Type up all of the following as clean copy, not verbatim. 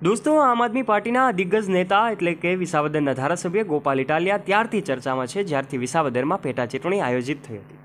દોસ્તો, આમ આદમી પાર્ટીના દિગ્ગજ નેતા એટલે કે વિસાવદરના ધારાસભ્ય ગોપાલ ઇટાલિયા ત્યારથી ચર્ચામાં છે જ્યારથી વિસાવદરમાં પેટા ચૂંટણી આયોજિત થઈ હતી।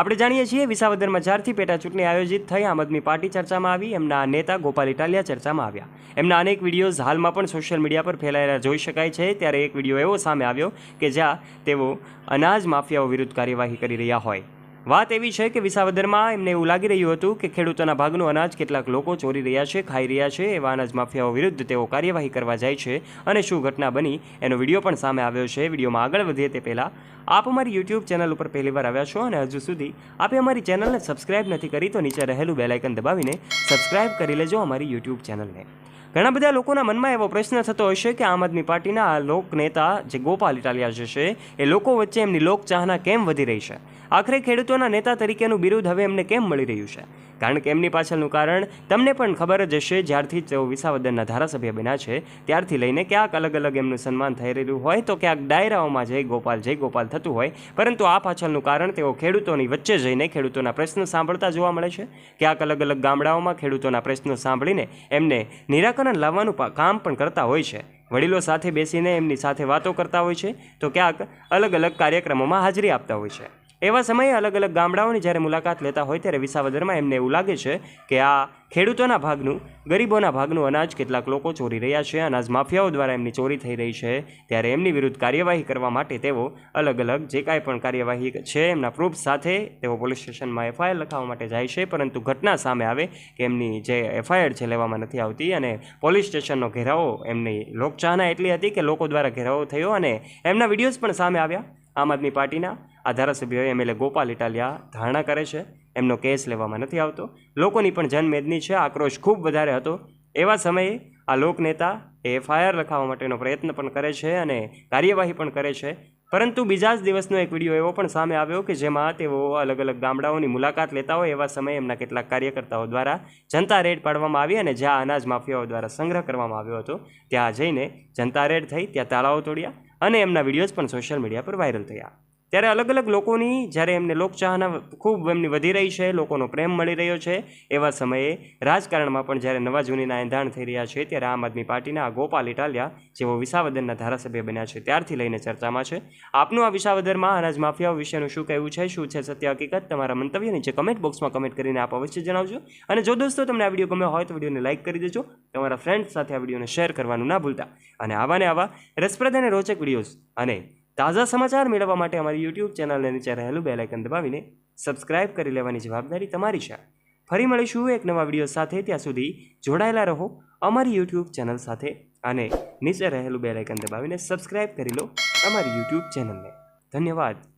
આપણે જાણીએ છીએ વિસાવદરમાં જ્યારથી પેટા ચૂંટણી આયોજિત થઈ આમ આદમી પાર્ટી ચર્ચામાં આવી, એમના નેતા ગોપાલ ઇટાલિયા ચર્ચામાં આવ્યા। એમના અનેક વિડીયોઝ હાલમાં પણ સોશિયલ મીડિયા પર ફેલાયેલા જોઈ શકાય છે। ત્યારે એક વિડીયો એવો સામે આવ્યો કે જ્યાં તેઓ અનાજ માફિયાઓ વિરુદ્ધ કાર્યવાહી કરી રહ્યા હોય। વાત એવી છે કે વિસાવદરમાં એમને એવું લાગી રહ્યું હતું કે ખેડૂતોના ભાગનું અનાજ કેટલાક લોકો ચોરી રહ્યા છે, ખાઈ રહ્યા છે। એવા અનાજ માફિયાઓ વિરુદ્ધ તેઓ કાર્યવાહી કરવા જાય છે અને શું ઘટના બની એનો વિડીયો પણ સામે આવ્યો છે। વિડીયોમાં આગળ વધીએ તે પહેલાં આપ અમારી યુટ્યુબ ચેનલ ઉપર પહેલીવાર આવ્યા છો અને હજુ સુધી આપે અમારી ચેનલને સબસ્ક્રાઇબ નથી કરી તો નીચે રહેલું બેલ આઇકન દબાવીને સબસ્ક્રાઇબ કરી લેજો અમારી યુટ્યુબ ચેનલને। ઘણા બધા લોકોના મનમાં એવો પ્રશ્ન થતો હશે કે આમ આદમી પાર્ટીના આ લોકનેતા જે ગોપાલ ઇટાલિયા જે છે એ લોકો વચ્ચે એમની લોકચાહના કેમ વધી રહી છે? આખરે ખેડૂતોના નેતા તરીકેનું બિરુદ હવે એમને કેમ મળી રહ્યું છે? કારણ કે એમની પાછળનું કારણ તમને પણ ખબર જ હશે। જ્યારથી તેઓ વિસાવદરના ધારાસભ્ય બન્યા છે ત્યારથી લઈને ક્યાંક અલગ અલગ એમનું સન્માન થઈ રહ્યું હોય તો ક્યાંક ડાયરાઓમાં જય ગોપાલ થતું હોય, પરંતુ આ પાછળનું કારણ તેઓ ખેડૂતોની વચ્ચે જઈને ખેડૂતોના પ્રશ્નો સાંભળતા જોવા મળે છે। ક્યાંક અલગ અલગ ગામડાઓમાં ખેડૂતોના પ્રશ્નો સાંભળીને એમને નિરાકરણ લાવવાનું કામ પણ કરતા હોય છે। વડીલો સાથે બેસીને એમની સાથે વાતો કરતા હોય છે તો ક્યાંક અલગ અલગ કાર્યક્રમોમાં હાજરી આપતા હોય છે। એવા સમયે અલગ અલગ ગામડાઓની જ્યારે મુલાકાત લેતા હોય ત્યારે વિસાવદરમાં એમને એવું લાગે છે કે આ ખેડૂતોના ભાગનું, ગરીબોના ભાગનું અનાજ કેટલાક લોકો ચોરી રહ્યા છે, અનાજ માફિયાઓ દ્વારા એમની ચોરી થઈ રહી છે। ત્યારે એમની વિરુદ્ધ કાર્યવાહી કરવા માટે તેઓ અલગ અલગ જે કાંઈ પણ કાર્યવાહી છે એમના પ્રૂફ સાથે તેઓ પોલીસ સ્ટેશનમાં એફઆઈઆર લખાવવા માટે જાય છે, પરંતુ ઘટના સામે આવે કે એમની જે એફઆઈઆર છે લેવામાં નથી આવતી અને પોલીસ સ્ટેશનનો ઘેરાવો એમની લોકચાહના એટલી હતી કે લોકો દ્વારા ઘેરાવો થયો અને એમના વિડીયોઝ પણ સામે આવ્યા। આમ આદમી પાર્ટીના આ ધારાસભ્ય એમએલએ ગોપાલ ઇટાલિયા ધારણા કરે છે, એમનો કેસ લેવામાં નથી આવતો। લોકોની પણ જનમેદની છે, આક્રોશ ખૂબ વધારે હતો। એવા સમયે આ લોકનેતા એફઆઈઆર લખાવવા માટેનો પ્રયત્ન પણ કરે છે અને કાર્યવાહી પણ કરે છે, પરંતુ બીજા જ દિવસનો એક વિડીયો એવો પણ સામે આવ્યો કે જેમાં તેઓ અલગ અલગ ગામડાઓની મુલાકાત લેતા હોય એવા સમયે એમના કેટલાક કાર્યકર્તાઓ દ્વારા જનતા રેડ પાડવામાં આવી અને જ્યાં અનાજ માફિયાઓ દ્વારા સંગ્રહ કરવામાં આવ્યો હતો ત્યાં જઈને જનતા રેડ થઈ, ત્યાં તાળાઓ તોડ્યા અને એમના વિડીયોઝ પણ સોશિયલ મીડિયા પર વાયરલ થયા। ત્યારે અલગ અલગ લોકોની જ્યારે એમને લોકચાહના ખૂબ એમની વધી રહી છે, લોકોનો પ્રેમ મળી રહ્યો છે, એવા સમયે રાજકારણમાં પણ જ્યારે નવા જૂનીના એંધાણ થઈ રહ્યા છે ત્યારે આમ આદમી પાર્ટીના આ ગોપાલ ઇટાલિયા જેઓ વિસાવદરના ધારાસભ્ય બન્યા છે ત્યારથી લઈને ચર્ચામાં છે। આપનું આ વિસાવદરમાં અનાજ માફિયાઓ વિશેનું શું કહેવું છે, શું છે સત્ય હકીકત? તમારા મંતવ્ય નીચે કમેન્ટ બોક્સમાં કમેન્ટ કરીને આપ અવશ્ય જણાવજો। અને જો દોસ્તો તમને આ વિડીયો ગમ્યો હોય તો વિડીયોને લાઇક કરી દેજો, તમારા ફ્રેન્ડ્સ સાથે આ વિડીયોને શેર કરવાનું ના ભૂલતા અને આવા રસપ્રદ અને રોચક વિડીયોઝ અને તાજા સમાચાર મેળવવા માટે અમારી યુટ્યુબ ચેનલને નીચે રહેલું બેલ આઇકન દબાવીને સબસ્ક્રાઇબ કરી લેવાની જવાબદારી તમારી છે। ફરી મળીશું એક નવા વિડીયો સાથે, ત્યાં સુધી જોડાયેલા રહો અમારી યુટ્યુબ ચેનલ સાથે અને નીચે રહેલું બેલ આઇકન દબાવીને સબસ્ક્રાઇબ કરી લો અમારી યુટ્યુબ ચેનલને। ધન્યવાદ।